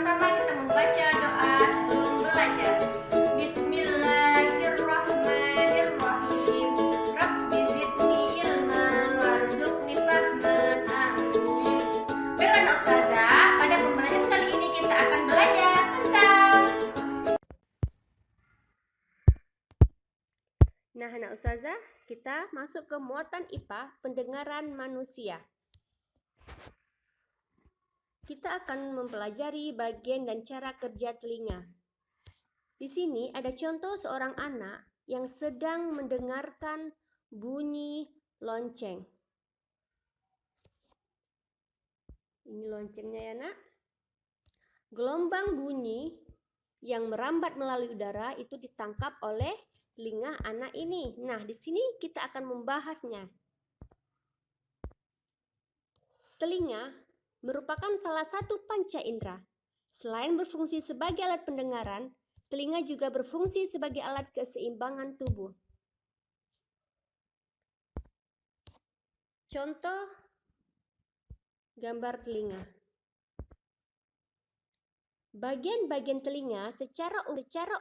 pertama kita membaca doa sebelum belajar. Bismillahirrahmanirrahim. Rabbi zidni ilman warzuqni fahman. Amin. Baiklah Ustazah, pada pembelajaran kali ini kita akan belajar tentang Anak Ustazah, kita masuk ke muatan IPA, pendengaran manusia. Kita akan mempelajari bagian dan cara kerja telinga. Di sini ada contoh seorang anak yang sedang mendengarkan bunyi lonceng. Ini loncengnya ya, Nak. Gelombang bunyi yang merambat melalui udara itu ditangkap oleh telinga anak ini. Nah, di sini kita akan membahasnya. Telinga merupakan salah satu panca indera. Selain berfungsi sebagai alat pendengaran, telinga juga berfungsi sebagai alat keseimbangan tubuh. Contoh gambar telinga. Bagian-bagian telinga secara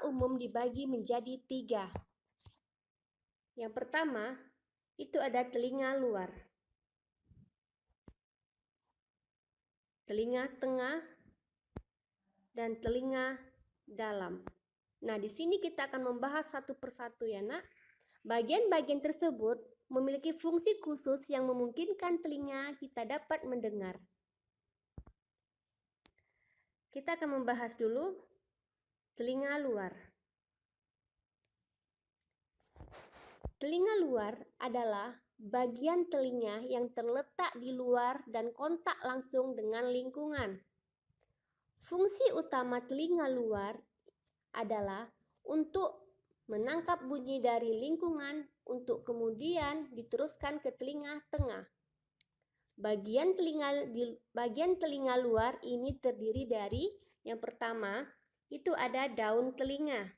umum dibagi menjadi 3. Yang pertama, itu ada telinga luar, telinga tengah, dan telinga dalam. Nah, di sini kita akan membahas satu persatu ya, Nak. Bagian-bagian tersebut memiliki fungsi khusus yang memungkinkan telinga kita dapat mendengar. Kita akan membahas dulu telinga luar. Telinga luar adalah bagian telinga yang terletak di luar dan kontak langsung dengan lingkungan. Fungsi utama telinga luar adalah untuk menangkap bunyi dari lingkungan untuk kemudian diteruskan ke telinga tengah. Bagian telinga luar ini terdiri dari yang pertama itu ada daun telinga.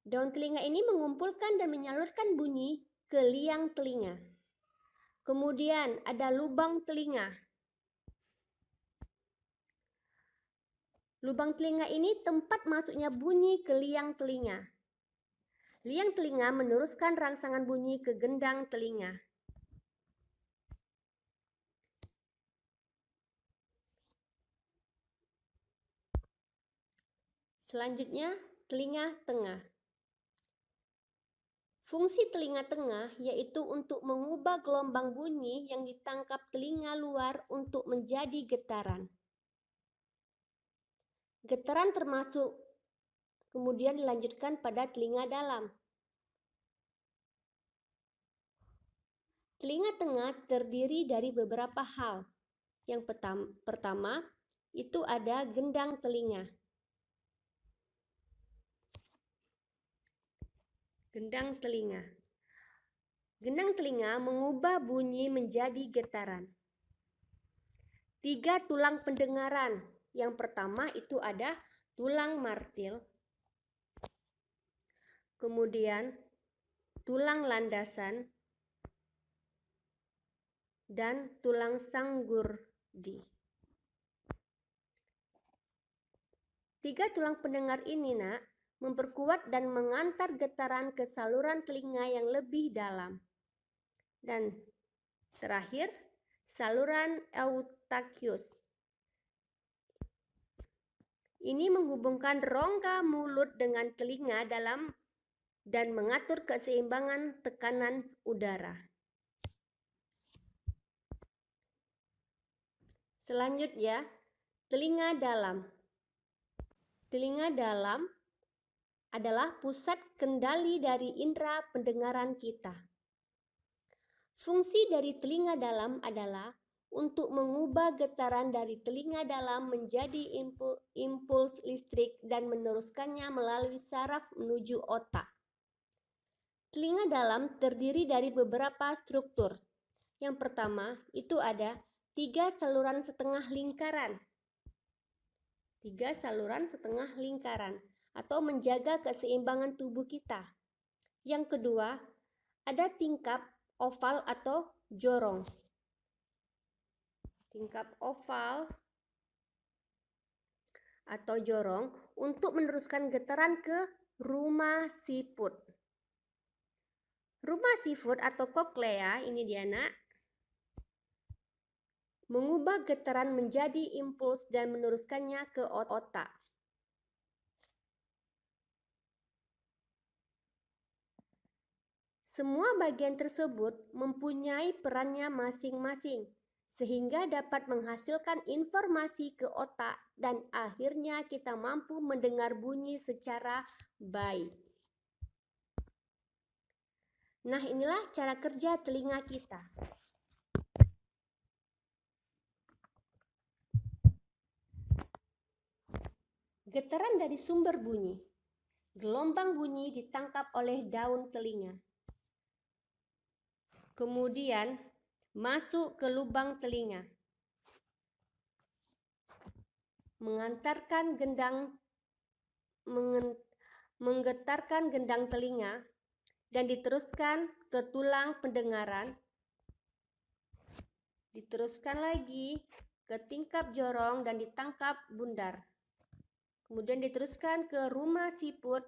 Daun telinga ini mengumpulkan dan menyalurkan bunyi ke liang telinga. Kemudian ada lubang telinga. Lubang telinga ini tempat masuknya bunyi ke liang telinga. Liang telinga meneruskan rangsangan bunyi ke gendang telinga. Selanjutnya, telinga tengah. Fungsi telinga tengah yaitu untuk mengubah gelombang bunyi yang ditangkap telinga luar untuk menjadi getaran. Getaran termasuk kemudian dilanjutkan pada telinga dalam. Telinga tengah terdiri dari beberapa hal. Yang pertama itu ada gendang telinga. Gendang telinga. Gendang telinga mengubah bunyi menjadi getaran. 3 tulang pendengaran. Yang pertama itu ada tulang martil, kemudian tulang landasan, dan tulang sanggurdi. 3 tulang pendengar ini, Nak, memperkuat dan mengantar getaran ke saluran telinga yang lebih dalam. Dan terakhir, saluran eustachius. Ini menghubungkan rongga mulut dengan telinga dalam dan mengatur keseimbangan tekanan udara. Selanjutnya, telinga dalam. Telinga dalam adalah pusat kendali dari indera pendengaran kita. Fungsi dari telinga dalam adalah untuk mengubah getaran dari telinga dalam menjadi impuls listrik dan meneruskannya melalui saraf menuju otak. Telinga dalam terdiri dari beberapa struktur. Yang pertama itu ada 3 saluran setengah lingkaran. 3 saluran setengah lingkaran atau menjaga keseimbangan tubuh kita. Yang kedua, ada tingkap oval atau jorong. tingkap oval atau jorong untuk meneruskan getaran ke rumah siput. Rumah siput atau koklea, ini dia nak, mengubah getaran menjadi impuls dan meneruskannya ke otak. Semua bagian tersebut mempunyai perannya masing-masing, sehingga dapat menghasilkan informasi ke otak dan akhirnya kita mampu mendengar bunyi secara baik. Nah, inilah cara kerja telinga kita. Getaran dari sumber bunyi. Gelombang bunyi ditangkap oleh daun telinga. Kemudian masuk ke lubang telinga. Menggetarkan gendang telinga dan diteruskan ke tulang pendengaran. Diteruskan lagi ke tingkap jorong dan ditangkap bundar. Kemudian diteruskan ke rumah siput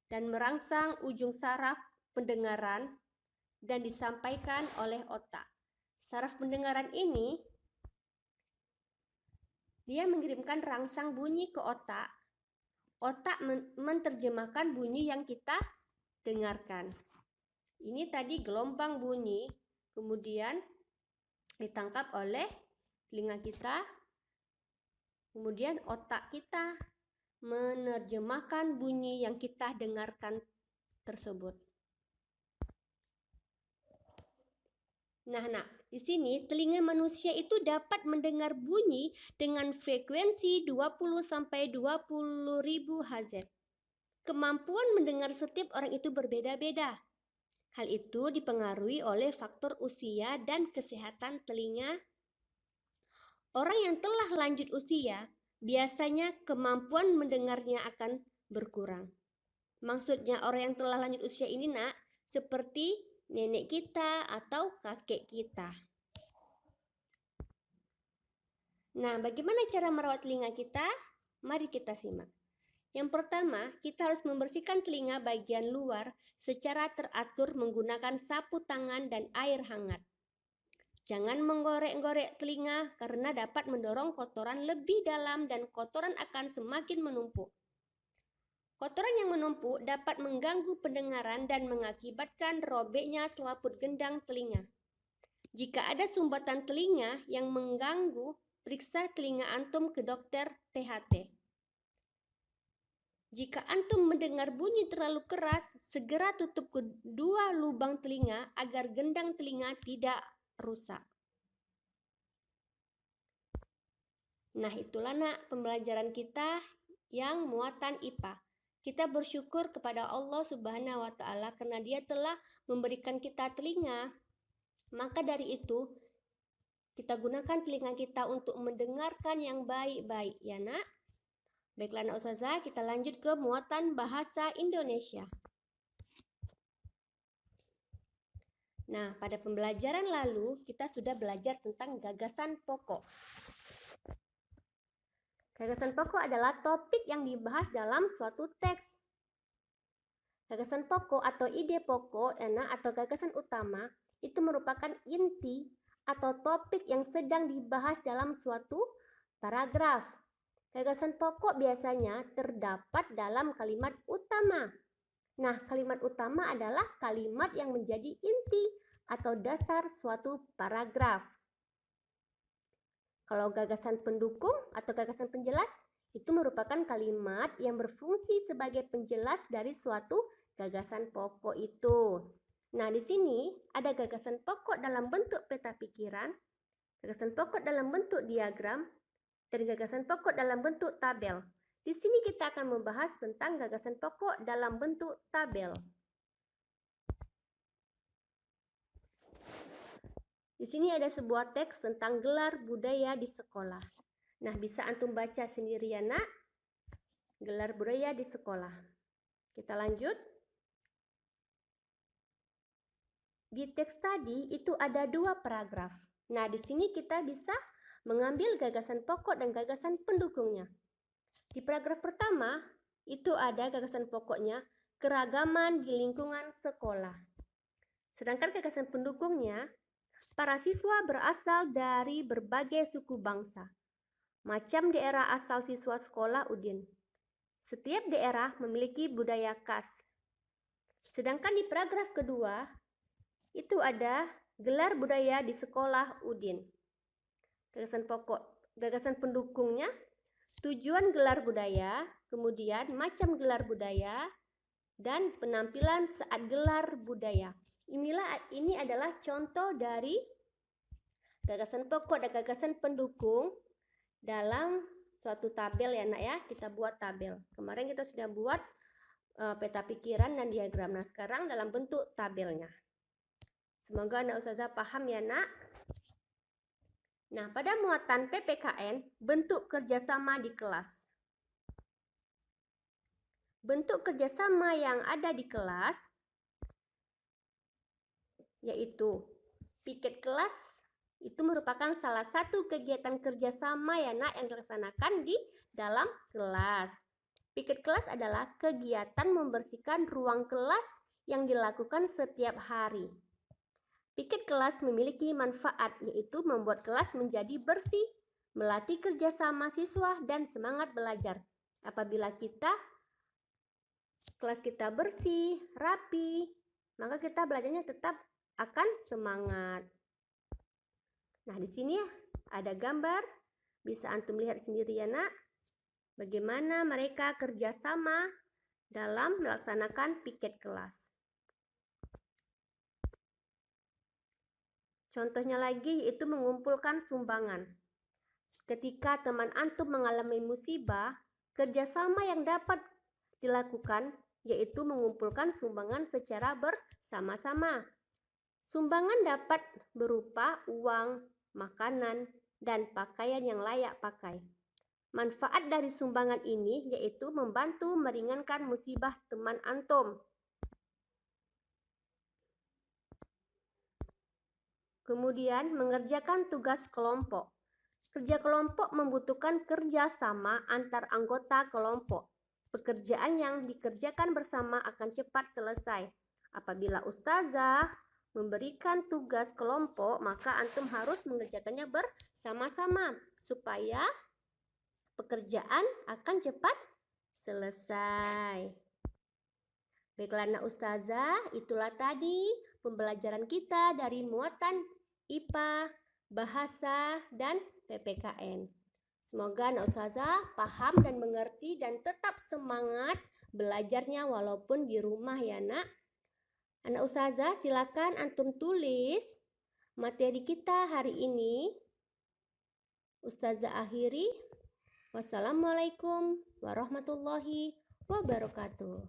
dan merangsang ujung saraf pendengaran dan disampaikan oleh otak. Saraf pendengaran ini dia mengirimkan rangsang bunyi ke otak. Otak menerjemahkan bunyi yang kita dengarkan. Ini tadi gelombang bunyi, kemudian ditangkap oleh telinga kita. Kemudian otak kita menerjemahkan bunyi yang kita dengarkan tersebut. Nah, di sini telinga manusia itu dapat mendengar bunyi dengan frekuensi 20 sampai 20.000 Hz. Kemampuan mendengar setiap orang itu berbeda-beda. Hal itu dipengaruhi oleh faktor usia dan kesehatan telinga. Orang yang telah lanjut usia, biasanya kemampuan mendengarnya akan berkurang. Maksudnya orang yang telah lanjut usia ini nak, seperti nenek kita atau kakek kita. Nah, bagaimana cara merawat telinga kita? Mari kita simak. Yang pertama, kita harus membersihkan telinga bagian luar secara teratur menggunakan sapu tangan dan air hangat. Jangan menggorek-gorek telinga karena dapat mendorong kotoran lebih dalam dan kotoran akan semakin menumpuk. Kotoran yang menumpuk dapat mengganggu pendengaran dan mengakibatkan robeknya selaput gendang telinga. Jika ada sumbatan telinga yang mengganggu, periksa telinga antum ke dokter THT. Jika antum mendengar bunyi terlalu keras, segera tutup kedua lubang telinga agar gendang telinga tidak rusak. Nah, itulah nak pembelajaran kita yang muatan IPA. Kita bersyukur kepada Allah Subhanahu wa Ta'ala karena Dia telah memberikan kita telinga. Maka dari itu, kita gunakan telinga kita untuk mendengarkan yang baik-baik, ya nak. Baiklah nak Ustazah, kita lanjut ke muatan bahasa Indonesia. Nah, pada pembelajaran lalu kita sudah belajar tentang gagasan pokok. Gagasan pokok adalah topik yang dibahas dalam suatu teks. Gagasan pokok atau ide pokok atau gagasan utama itu merupakan inti atau topik yang sedang dibahas dalam suatu paragraf. Gagasan pokok biasanya terdapat dalam kalimat utama. Nah, kalimat utama adalah kalimat yang menjadi inti atau dasar suatu paragraf. Kalau gagasan pendukung atau gagasan penjelas, itu merupakan kalimat yang berfungsi sebagai penjelas dari suatu gagasan pokok itu. Nah, di sini ada gagasan pokok dalam bentuk peta pikiran, gagasan pokok dalam bentuk diagram, dan gagasan pokok dalam bentuk tabel. Di sini kita akan membahas tentang gagasan pokok dalam bentuk tabel. Di sini ada sebuah teks tentang gelar budaya di sekolah. Nah, bisa antum baca sendiri ya nak. Gelar budaya di sekolah. Kita lanjut. Di teks tadi itu ada 2 paragraf. Nah, di sini kita bisa mengambil gagasan pokok dan gagasan pendukungnya. Di paragraf pertama itu ada gagasan pokoknya, keragaman di lingkungan sekolah. Sedangkan gagasan pendukungnya, para siswa berasal dari berbagai suku bangsa. Macam daerah asal siswa sekolah Udin. Setiap daerah memiliki budaya khas. Sedangkan di paragraf kedua, itu ada gelar budaya di sekolah Udin. Gagasan pokok, gagasan pendukungnya, tujuan gelar budaya, kemudian macam gelar budaya, dan penampilan saat gelar budaya. Ini adalah contoh dari gagasan pokok dan gagasan pendukung dalam suatu tabel ya nak ya. Kita buat tabel. Kemarin kita sudah buat peta pikiran dan diagram. Nah, sekarang dalam bentuk tabelnya. Semoga anak ustazah paham ya nak. Nah, pada muatan PPKN, bentuk kerjasama di kelas. Bentuk kerjasama yang ada di kelas yaitu piket kelas. Itu merupakan salah satu kegiatan kerjasama ya nak yang dilaksanakan di dalam kelas. Piket kelas adalah kegiatan membersihkan ruang kelas yang dilakukan setiap hari. Piket kelas memiliki manfaat, yaitu membuat kelas menjadi bersih, melatih kerjasama siswa, dan semangat belajar. Apabila kelas kita bersih, rapi, maka kita belajarnya tetap akan semangat. Nah, di sini ada gambar, bisa antum lihat sendiri ya nak, bagaimana mereka kerjasama dalam melaksanakan piket kelas. Contohnya lagi yaitu mengumpulkan sumbangan. Ketika teman antum mengalami musibah, kerjasama yang dapat dilakukan yaitu mengumpulkan sumbangan secara bersama-sama. Sumbangan dapat berupa uang, makanan, dan pakaian yang layak pakai. Manfaat dari sumbangan ini yaitu membantu meringankan musibah teman antum. Kemudian mengerjakan tugas kelompok. Kerja kelompok membutuhkan kerjasama antar anggota kelompok. Pekerjaan yang dikerjakan bersama akan cepat selesai. Apabila ustazah memberikan tugas kelompok, maka antum harus mengerjakannya bersama-sama supaya pekerjaan akan cepat selesai. Baiklah anak ustazah, itulah tadi pembelajaran kita dari muatan IPA, bahasa, dan PPKN. Semoga anak ustazah paham dan mengerti dan tetap semangat belajarnya walaupun di rumah ya nak. Anak ustazah silakan antum tulis materi kita hari ini. Ustazah akhiri. Wassalamualaikum warahmatullahi wabarakatuh.